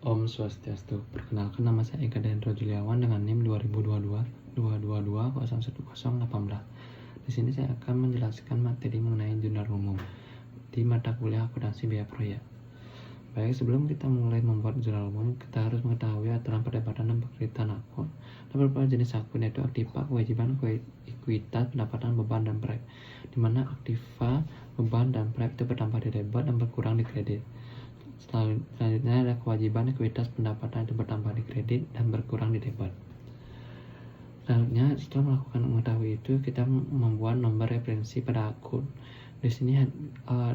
Om Swastiastu. Perkenalkan, nama saya Eka Dendro Juliawan dengan NIM 2022-222-01018. Di sini saya akan menjelaskan materi mengenai jurnal umum di mata kuliah akuntansi biaya proyek. Baik, sebelum kita mulai membuat jurnal umum, kita harus mengetahui aturan pendapatan dan pekerjaan akun. Ada beberapa jenis akun, yaitu aktiva, kewajiban, ekuitas, pendapatan, beban, dan prep. Di mana aktiva, beban, dan prep itu bertambah di debit dan berkurang di kredit. Selanjutnya ada kewajiban, ekuitas, pendapatan itu bertambah di kredit dan berkurang di debit. Selanjutnya, setelah mengetahui itu, kita membuat nomor referensi pada akun. Di sini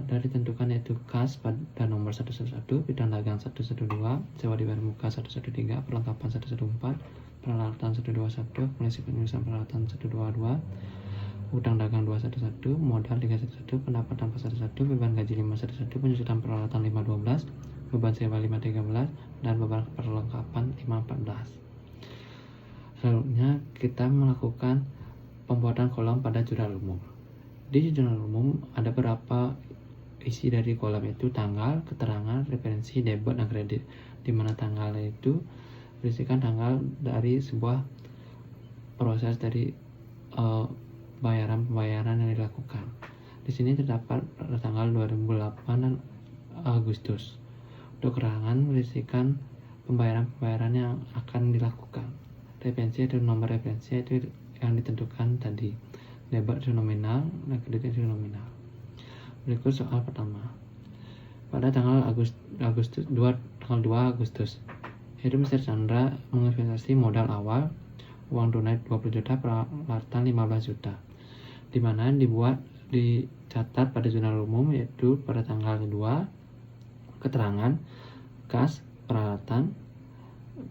dari ditentukan yaitu kas pada nomor 111, bidang dagang 112, sewa dibayar muka 113, perlengkapan 114, peralatan 121, koleksi penulisan peralatan 122, utang dagang 211, modal 311, pendapatan 411, beban gaji 511, penjualan peralatan 512, beban sewa 513, dan beban perlengkapan 514. Selanjutnya kita melakukan pembuatan kolom pada jurnal umum. Di jurnal umum ada beberapa isi dari kolom, itu tanggal, keterangan, referensi, debit, dan kredit. Di mana tanggal itu berisikan tanggal dari sebuah proses dari pembayaran yang dilakukan. Di sini terdapat pada tanggal 2008 dan Agustus. Untuk keterangan berisikan pembayaran yang akan dilakukan. Referensi itu nomor referensi itu yang ditentukan tadi. Debit itu nominal dan kredit itu nominal. Berikut soal pertama. Pada tanggal 2 Agustus, itu Mr. Chandra menginvestasi modal awal uang tunai 20 juta, peralatan 15 juta. Di mana dicatat pada jurnal umum, yaitu pada tanggal 2 keterangan kas peralatan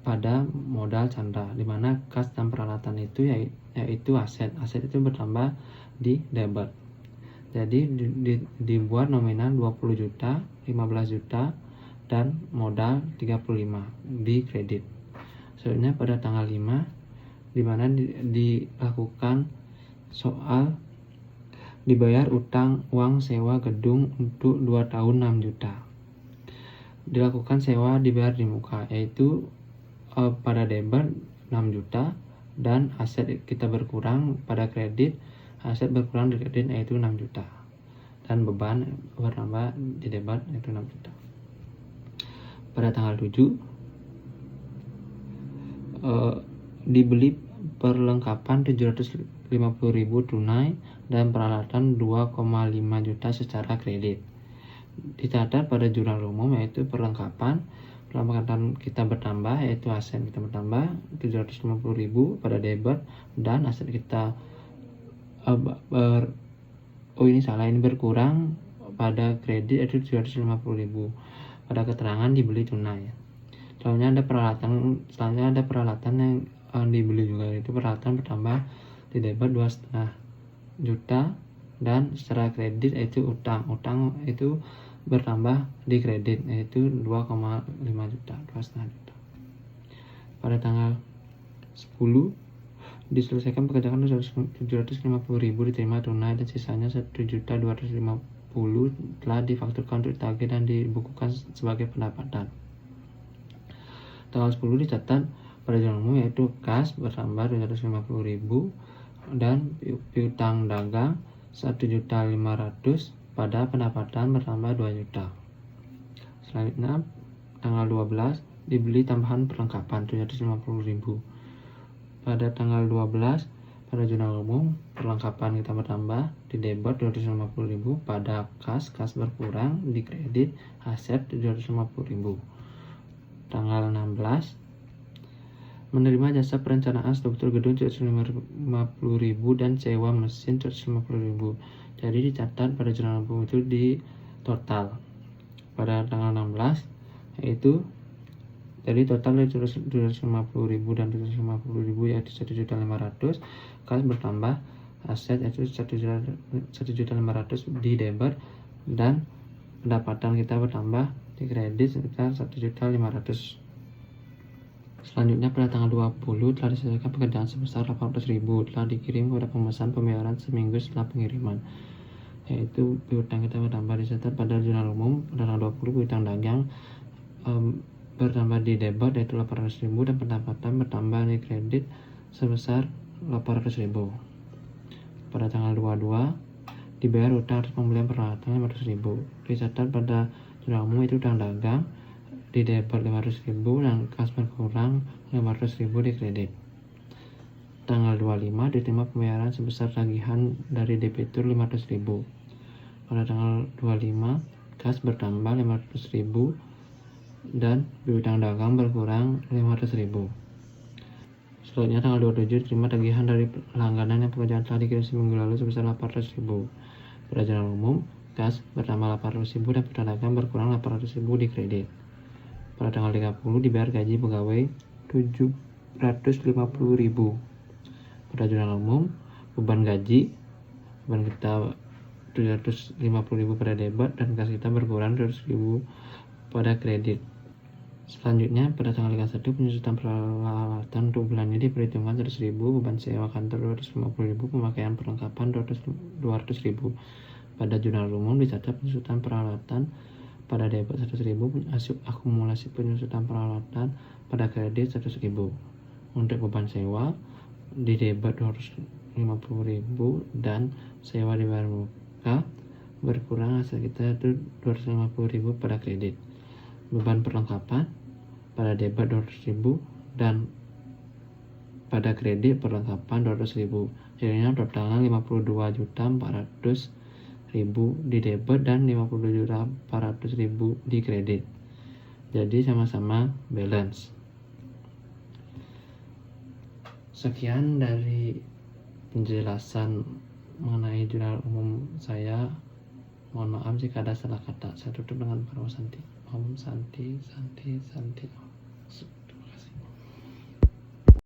pada modal Chandra, di mana kas dan peralatan itu yaitu aset itu bertambah di debit. Jadi dibuat nominal 20 juta, 15 juta, dan modal 35 di kredit. Selanjutnya pada tanggal 5, di mana dilakukan soal dibayar utang uang sewa gedung untuk 2 tahun 6 juta. Dilakukan sewa dibayar di muka, yaitu pada debit 6 juta, dan aset kita berkurang pada kredit, aset berkurang di kredit yaitu 6 juta, dan beban bertambah di debit yaitu 6 juta. Pada tanggal 7 dibeli perlengkapan 750.000 tunai dan peralatan 2,5 juta secara kredit. Dicatat pada jurnal umum, yaitu perlengkapan kita bertambah, yaitu aset kita bertambah 750.000 pada debit, dan aset kita ini berkurang pada kredit, yaitu 750.000 pada keterangan dibeli tunai. Selanjutnya ada peralatan yang dibeli juga, yaitu peralatan bertambah di debit 2,5 juta, dan secara kredit yaitu utang itu bertambah di kredit yaitu 2,5 juta, 2,5 juta. Pada tanggal 10 diselesaikan pekerjaan 750.000 diterima tunai, dan sisanya 1.250.000 telah difakturkan untuk tagih dan dibukukan sebagai pendapatan. Tanggal 10 dicatat pada jurnal umum, yaitu kas bertambah 250.000 dan piutang dagang 1.500.000 pada pendapatan bertambah 2 juta. Selanjutnya tanggal 12 dibeli tambahan perlengkapan 750.000. Pada tanggal 12 pada jurnal umum, perlengkapan kita bertambah di debit 250.000, pada kas berkurang, di kredit aset 750.000. Tanggal 16 menerima jasa perencanaan struktur gedung 750.000 dan sewa mesin 750.000. Jadi dicatat pada jurnal umum itu di total pada tanggal 16, yaitu jadi total 750.000 dan 750.000 yaitu 1.500.000. Kas bertambah, aset yaitu 1.500.000 di debit, dan pendapatan kita bertambah di kredit sekitar 1.500.000. Selanjutnya pada tanggal 20 telah diselesaikan pekerjaan sebesar 800.000, telah dikirim kepada pemesan pembayaran seminggu setelah pengiriman, yaitu piutang kita bertambah. Dicatat pada jurnal umum pada tanggal 20 piutang dagang bertambah di debit yaitu 800.000 dan pendapatan bertambah di kredit sebesar 800.000. Pada tanggal 22 dibayar utang atas pembelian peralatan 500.000. Dicatat pada jurnal umum itu utang dagang di debit 500.000 dan kas berkurang 500.000 di kredit. Tanggal 25 diterima pembayaran sebesar tagihan dari debitur 500.000. Pada tanggal 25 kas bertambah 500.000 dan piutang dagang berkurang 500.000. Selanjutnya tanggal 27 diterima tagihan dari langganan yang pekerjaan telah dikirim seminggu lalu sebesar 800.000. Pada jurnal umum, kas bertambah 800.000 dan piutang dagang berkurang 800.000 di kredit. Pada tanggal 30 dibayar gaji pegawai 750.000. Pada jurnal umum, beban kita 750.000 pada debit dan kas kita berkurang 200.000 pada kredit. Selanjutnya pada tanggal 31 penyusutan peralatan untuk bulan ini diperhitungkan 100.000, beban sewa kantor 250.000, pemakaian perlengkapan 200.000. Pada jurnal umum dicatat penyusutan peralatan pada debit 100.000, akumulasi penyusutan peralatan pada kredit 100.000. Untuk beban sewa di debit 250.000 dan sewa dibayar muka berkurang hasil kita itu 250.000 pada kredit. Beban perlengkapan pada debit 200.000 dan pada kredit perlengkapan 200.000. Jadinya totalnya 52.400.000 di debit dan 52.400.000 di kredit. Jadi sama-sama balance. Sekian dari penjelasan mengenai jurnal umum saya. Mohon maaf jika ada salah kata. Saya tutup dengan Om Santi. Om Santi, Santi, Santi.